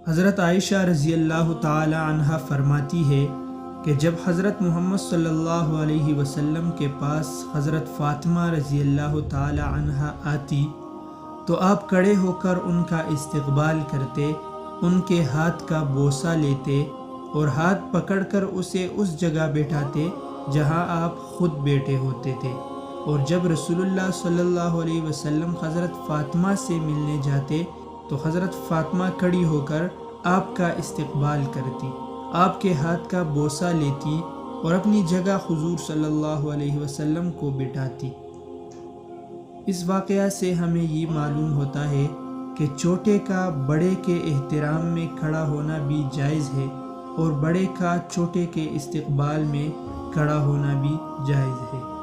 حضرت عائشہ رضی اللہ تعالی عنہا فرماتی ہے کہ جب حضرت محمد صلی اللہ علیہ وسلم کے پاس حضرت فاطمہ رضی اللہ تعالی عنہا آتی تو آپ کھڑے ہو کر ان کا استقبال کرتے، ان کے ہاتھ کا بوسہ لیتے اور ہاتھ پکڑ کر اسے اس جگہ بیٹھاتے جہاں آپ خود بیٹھے ہوتے تھے، اور جب رسول اللہ صلی اللہ علیہ وسلم حضرت فاطمہ سے ملنے جاتے تو حضرت فاطمہ کھڑی ہو کر آپ کا استقبال کرتی، آپ کے ہاتھ کا بوسہ لیتی اور اپنی جگہ حضور صلی اللہ علیہ وسلم کو بٹھاتی۔ اس واقعہ سے ہمیں یہ معلوم ہوتا ہے کہ چھوٹے کا بڑے کے احترام میں کھڑا ہونا بھی جائز ہے، اور بڑے کا چھوٹے کے استقبال میں کھڑا ہونا بھی جائز ہے۔